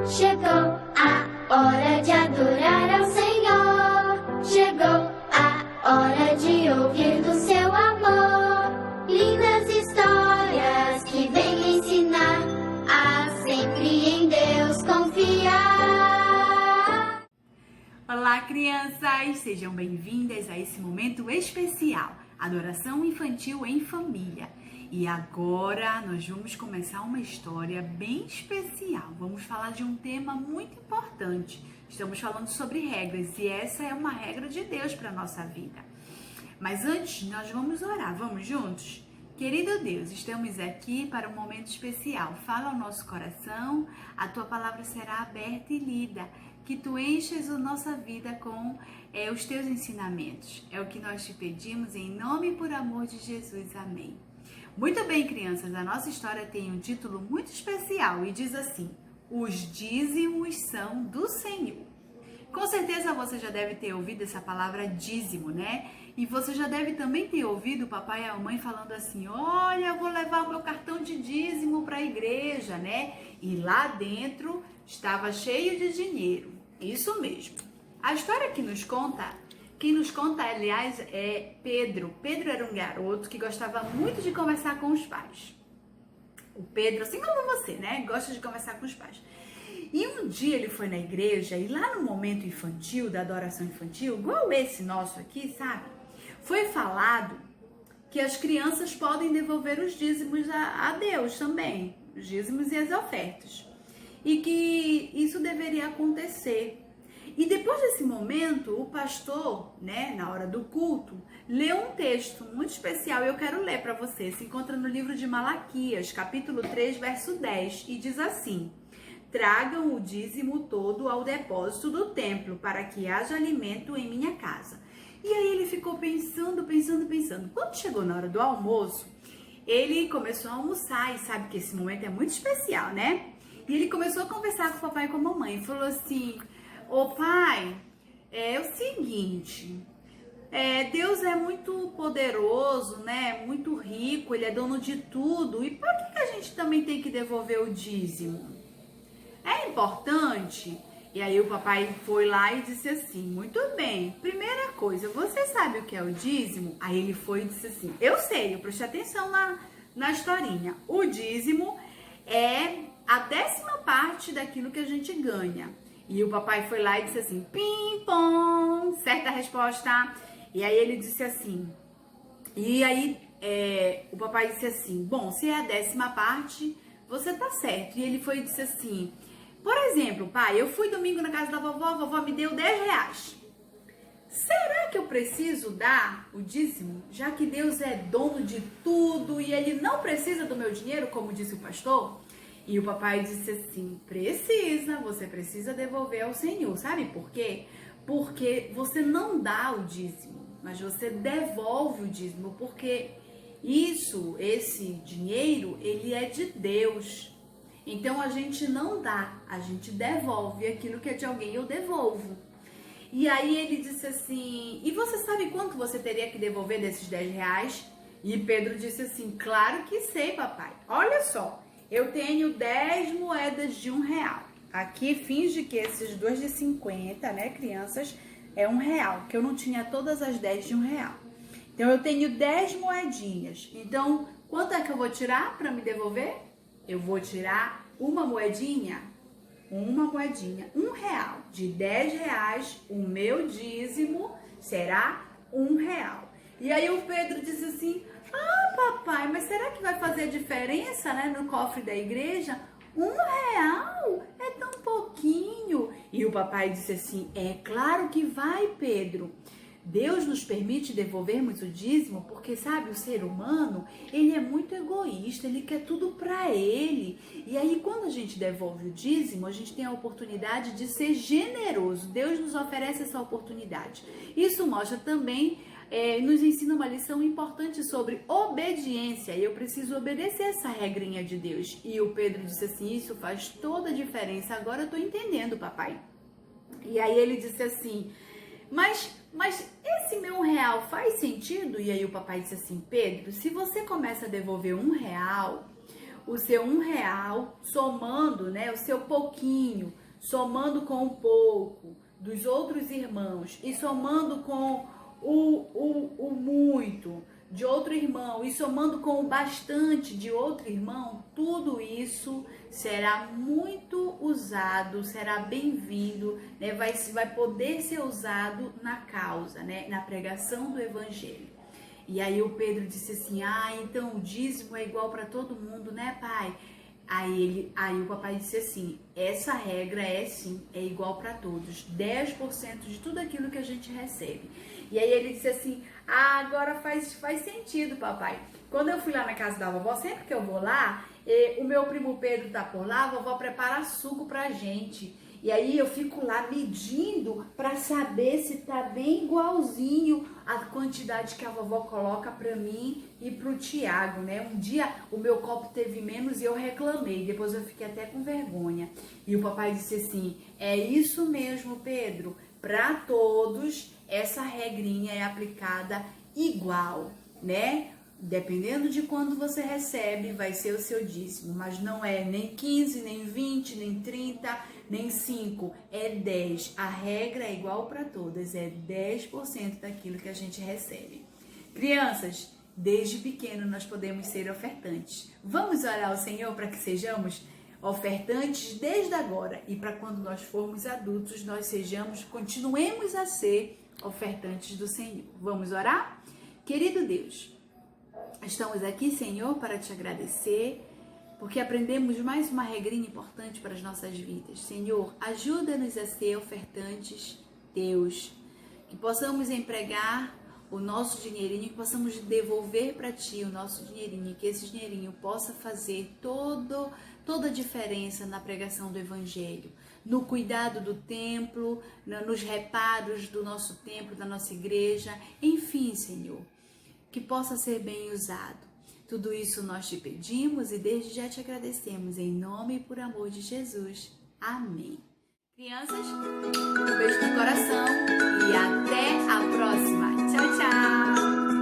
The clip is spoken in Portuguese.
Chegou a hora de adorar ao Senhor. Chegou a hora de ouvir do seu amor. Lindas histórias que vêm ensinar a sempre em Deus confiar. Olá, crianças! Sejam bem-vindas a esse momento especial, Adoração Infantil em Família. E agora nós vamos começar uma história bem especial. Vamos falar de um tema muito importante. Estamos falando sobre regras e essa é uma regra de Deus para a nossa vida. Mas antes, nós vamos orar. Vamos juntos? Querido Deus, estamos aqui para um momento especial. Fala ao nosso coração, a Tua palavra será aberta e lida. Que Tu enches a nossa vida com os Teus ensinamentos. É o que nós te pedimos em nome e por amor de Jesus. Amém. Muito bem, crianças, a nossa história tem um título muito especial e diz assim: Os dízimos são do Senhor. Com certeza você já deve ter ouvido essa palavra dízimo, né? E você já deve também ter ouvido o papai e a mãe falando assim: olha, eu vou levar o meu cartão de dízimo para a igreja, né? E lá dentro estava cheio de dinheiro. Isso mesmo. A história que nos conta, quem nos conta, aliás, é Pedro. Pedro era um garoto que gostava muito de conversar com os pais. O Pedro, assim como você, né? Gosta de conversar com os pais. E um dia ele foi na igreja e lá no momento infantil, da adoração infantil, igual esse nosso aqui, sabe? Foi falado que as crianças podem devolver os dízimos a Deus também, os dízimos e as ofertas. E que isso deveria acontecer. E depois desse momento, o pastor, né, na hora do culto, leu um texto muito especial e eu quero ler para você. Se encontra no livro de Malaquias, capítulo 3, verso 10, e diz assim: Tragam o dízimo todo ao depósito do templo, para que haja alimento em minha casa. E aí ele ficou pensando. Quando chegou na hora do almoço, ele começou a almoçar e sabe que esse momento é muito especial, né? E ele começou a conversar com o papai e com a mamãe e falou assim: Ô pai, é o seguinte, Deus é muito poderoso, né? Muito rico, Ele é dono de tudo. E por que a gente também tem que devolver o dízimo? É importante? E aí o papai foi lá e disse assim: muito bem, primeira coisa, você sabe o que é o dízimo? Aí ele foi e disse assim: eu sei, eu prestei atenção na historinha. O dízimo é a 10ª parte daquilo que a gente ganha. E o papai foi lá e disse assim: pim, pom, certa resposta. E aí ele disse assim, o papai disse assim: bom, se é a 10ª parte, você tá certo. E ele foi e disse assim: por exemplo, pai, eu fui domingo na casa da vovó, a vovó me deu 10 reais. Será que eu preciso dar o dízimo, já que Deus é dono de tudo e Ele não precisa do meu dinheiro, como disse o pastor? E o papai disse assim: você precisa devolver ao Senhor. Sabe por quê? Porque você não dá o dízimo, mas você devolve o dízimo, porque esse dinheiro, ele é de Deus. Então a gente não dá, a gente devolve aquilo que é de alguém, eu devolvo. E aí ele disse assim: e você sabe quanto você teria que devolver desses 10 reais? E Pedro disse assim: claro que sei, papai. Olha só, eu tenho 10 moedas de R$1. Aqui finge que esses 2 de 50, né, crianças, é R$1, que eu não tinha todas as 10 de R$1. Então eu tenho 10 moedinhas. Então, quanto é que eu vou tirar para me devolver? Eu vou tirar uma moedinha, R$1. De 10 reais, o meu dízimo será R$1. E aí o Pedro disse assim: ah, papai, mas será que vai fazer diferença, né, no cofre da igreja? R$1 é tão pouquinho. E o papai disse assim: é claro que vai, Pedro. Deus nos permite devolvermos o dízimo porque, sabe, o ser humano, ele é muito egoísta, ele quer tudo pra ele. E aí, quando a gente devolve o dízimo, a gente tem a oportunidade de ser generoso. Deus nos oferece essa oportunidade. Isso mostra também, nos ensina uma lição importante sobre obediência. Eu preciso obedecer essa regrinha de Deus. E o Pedro disse assim: isso faz toda a diferença. Agora eu tô entendendo, papai. E aí ele disse assim: Mas esse meu R$1 faz sentido? E aí o papai disse assim: Pedro, se você começa a devolver R$1, o seu R$ 1, somando, né, o seu pouquinho, somando com o pouco dos outros irmãos e somando com o muito de outro irmão e somando com o bastante de outro irmão, tudo isso será muito usado, será bem-vindo, né? Vai poder ser usado na causa, né? Na pregação do evangelho. E aí o Pedro disse assim, então o dízimo é igual para todo mundo, né, pai? Aí o papai disse assim, essa regra é igual para todos, 10% de tudo aquilo que a gente recebe. E aí ele disse assim, agora faz sentido, papai. Quando eu fui lá na casa da vovó, sempre que eu vou lá, o meu primo Pedro tá por lá, a vovó prepara suco pra gente. E aí eu fico lá medindo para saber se tá bem igualzinho a quantidade que a vovó coloca para mim e pro Tiago, né? Um dia o meu copo teve menos e eu reclamei, depois eu fiquei até com vergonha. E o papai disse assim, é isso mesmo, Pedro, para todos essa regrinha é aplicada igual, né? Dependendo de quando você recebe, vai ser o seu dízimo, mas não é nem 15, nem 20, nem 30, nem 5, é 10. A regra é igual para todas, é 10% daquilo que a gente recebe. Crianças, desde pequeno nós podemos ser ofertantes. Vamos orar ao Senhor para que sejamos ofertantes desde agora e para quando nós formos adultos, nós continuemos a ser ofertantes do Senhor. Vamos orar? Querido Deus, estamos aqui, Senhor, para te agradecer, porque aprendemos mais uma regrinha importante para as nossas vidas. Senhor, ajuda-nos a ser ofertantes, Deus, que possamos empregar o nosso dinheirinho, que possamos devolver para Ti o nosso dinheirinho, que esse dinheirinho possa fazer toda a diferença na pregação do Evangelho, no cuidado do templo, nos reparos do nosso templo, da nossa igreja, enfim, Senhor, que possa ser bem usado. Tudo isso nós te pedimos e desde já te agradecemos, em nome e por amor de Jesus. Amém. Crianças, um beijo no coração e até a próxima. Tchau, tchau!